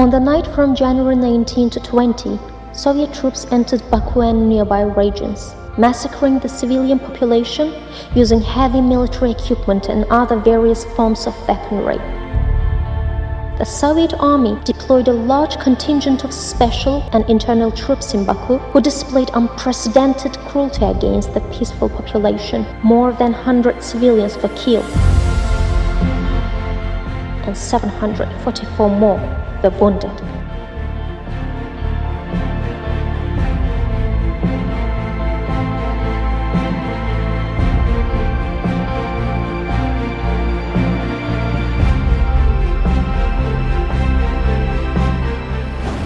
On the night from January 19 to 20, Soviet troops entered Baku and nearby regions, massacring the civilian population using heavy military equipment and other various forms of weaponry. The Soviet army deployed a large contingent of special and internal troops in Baku who displayed unprecedented cruelty against the peaceful population. More than 100 civilians were killed, and 744 more were wounded.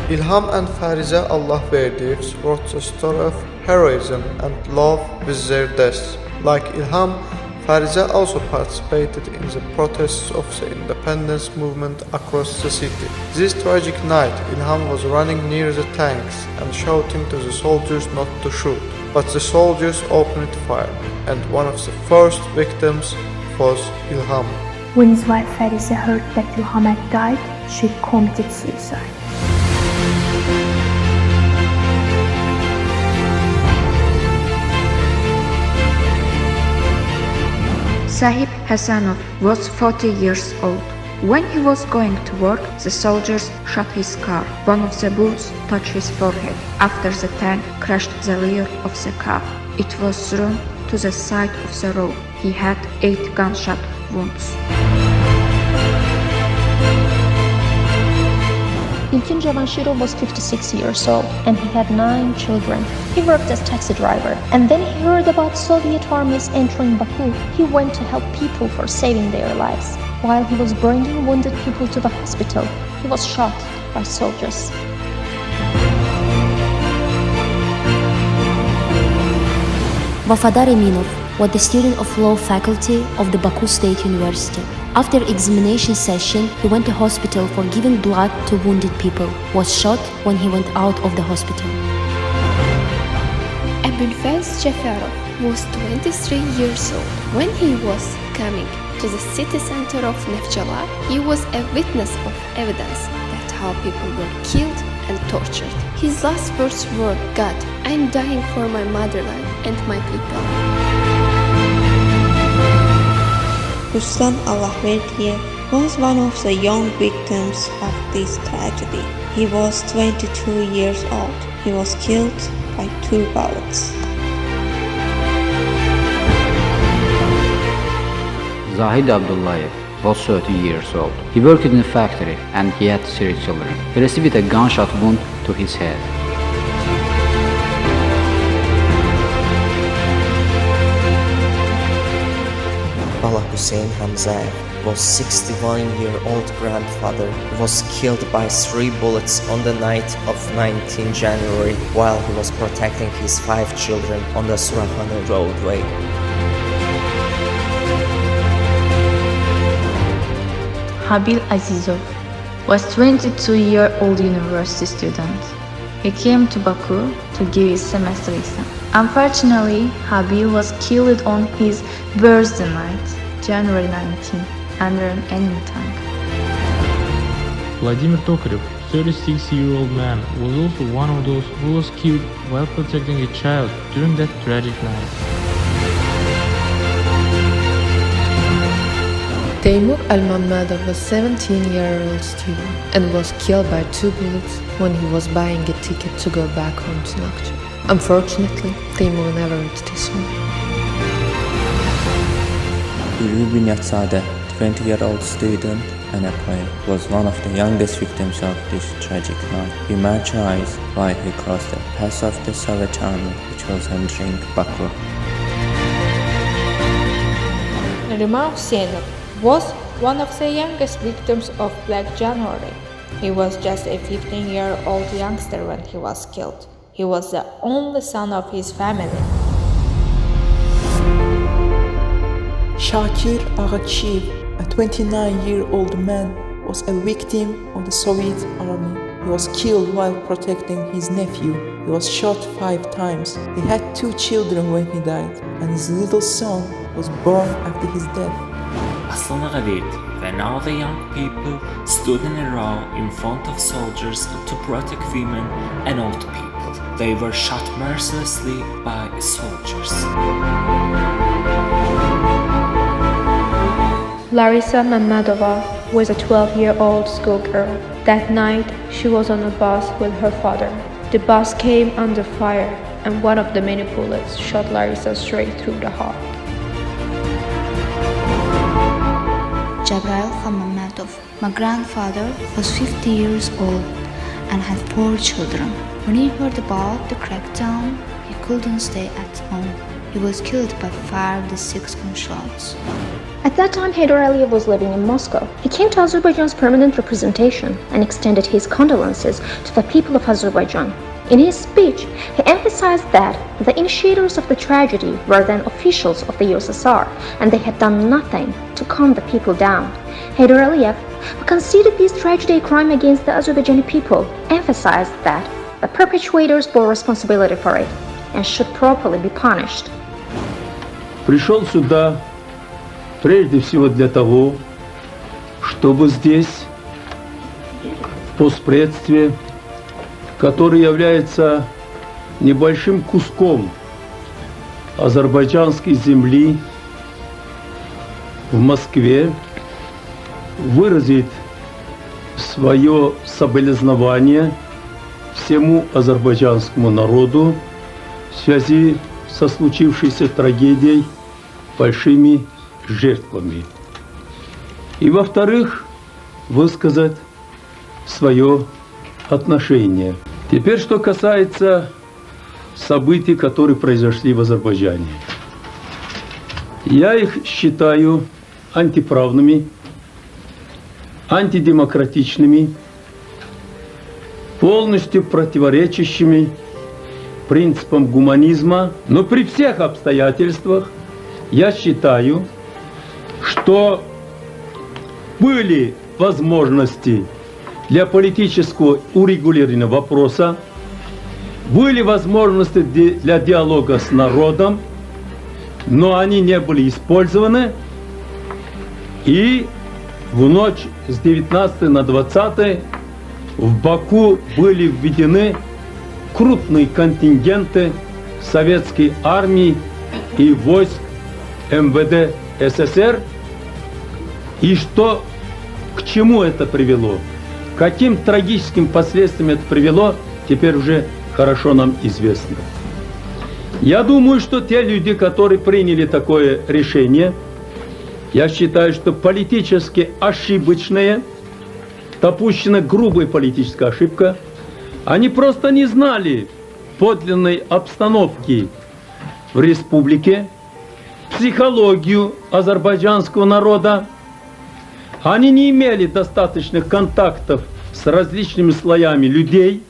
Ilham and Fariza Allah Verdiyevs wrote the story of heroism and love with their deaths. Like Ilham, Fariza also participated in the protests of the independence movement across the city. This tragic night, Ilham was running near the tanks and shouting to the soldiers not to shoot. But the soldiers opened fire, and one of the first victims was Ilham. When his wife Fariza heard that Ilham had died, she committed suicide. Sahib Hasanov was 40 years old. When he was going to work, the soldiers shot his car. One of the bullets touched his forehead. After the tank crashed the rear of the car, it was thrown to the side of the road. He had 8 gunshot wounds. Ilkin Javanshirov was 56 years old and he had 9 children. He worked as taxi driver, and then he heard about Soviet armies entering Baku. He went to help people for saving their lives. While he was bringing wounded people to the hospital, he was shot by soldiers. Vafadar Eminov was the student of law faculty of the Baku State University. After examination session, he went to hospital for giving blood to wounded people. Was shot when he went out of the hospital. Abulfaz Jafarov was 23 years old. When he was coming to the city center of Neftchala, he was a witness of evidence that how people were killed and tortured. His last words were, "God, I'm dying for my motherland and my people." Ruslan Allahverdiyev was one of the young victims of this tragedy. He was 22 years old. He was killed by 2 bullets. Zahid Abdullayev was 30 years old. He worked in a factory and he had 3 children. He received a gunshot wound to his head. Bala Hussein Hamzaev was 61-year-old grandfather who was killed by 3 bullets on the night of 19 January while he was protecting his 5 children on the Surahane roadway. Habil Azizov was 22-year-old university student. He came to Baku to give his semester exam. Unfortunately, Habil was killed on his birthday night, January 19, under an enemy tank. Vladimir Tokarev, 36-year-old man, was also one of those who was killed while protecting a child during that tragic night. Teymur Almammadov was a 17-year-old student and was killed by 2 bullets when he was buying a ticket to go back home to Nakhchivan. Unfortunately, Teymur never reached his home. Ulu Bunyatzadeh, 20-year-old student and a player, was one of the youngest victims of this tragic night. He martyrized while he crossed the pass of the Soviet army which was entering Baku. Rima Huseynov was one of the youngest victims of Black January. He was just a 15-year-old youngster when he was killed. He was the only son of his family. Shakir Aghachiyev, a 29-year-old man, was a victim of the Soviet army. He was killed while protecting his nephew. He was shot 5 times. He had 2 children when he died, and his little son was born after his death. أصلا غديت. Then all the young people stood in a row in front of soldiers to protect women and old people. They were shot mercilessly by soldiers. Larisa Mammadova was a 12-year-old schoolgirl. That night, she was on a bus with her father. The bus came under fire, and one of the many bullets shot Larisa straight through the heart. Jabrail Mammadov. My grandfather was 50 years old and had 4 children. When he heard about the crackdown, he couldn't stay at home. He was killed by 5 to 6 gunshots. At that time, Heydar Aliyev was living in Moscow. He came to Azerbaijan's permanent representation and extended his condolences to the people of Azerbaijan. In his speech, he emphasized that the initiators of the tragedy were then officials of the USSR, and they had done nothing to calm the people down. Heydar Aliyev, who considered this tragedy a crime against the Azerbaijani people, emphasized that the perpetrators bore responsibility for it and should properly be punished. Пришел сюда прежде всего для того, чтобы здесь, в постпредстве, который является небольшим куском азербайджанской земли в Москве, выразить свое соболезнование всему азербайджанскому народу в связи со случившейся трагедией, большими жертвами. И, во-вторых, высказать свое отношение. Теперь, что касается событий, которые произошли в Азербайджане. Я их считаю антиправными, антидемократичными, полностью противоречащими принципам гуманизма. Но при всех обстоятельствах я считаю, что были возможности для политического урегулирования вопроса, были возможности для диалога с народом, но они не были использованы. И в ночь с 19 на 20 в Баку были введены крупные контингенты советской армии и войск МВД СССР. И что, к чему это привело? Каким трагическим последствиям это привело, теперь уже хорошо нам известно. Я думаю, что те люди, которые приняли такое решение, я считаю, что политически ошибочное, допущена грубая политическая ошибка, они просто не знали подлинной обстановки в республике, психологию азербайджанского народа. Они не имели достаточных контактов с различными слоями людей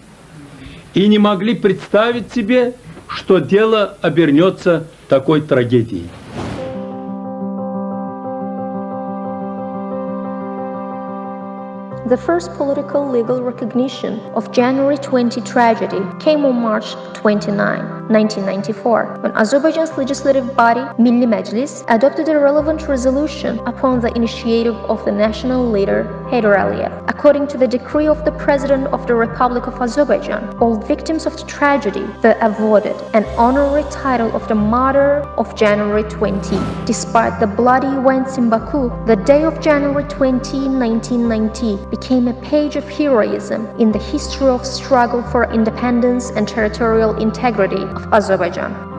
и не могли представить себе, что дело обернется такой трагедией. The first political legal recognition of January 20 tragedy came on March 29, 1994, when Azerbaijan's legislative body, Milli Meclis, adopted a relevant resolution upon the initiative of the national leader, Heydar Aliyev. According to the decree of the President of the Republic of Azerbaijan, all victims of the tragedy were awarded an honorary title of the Martyr of January 20. Despite the bloody events in Baku, the day of January 20, 1990 became a page of heroism in the history of struggle for independence and territorial integrity of Azerbaijan.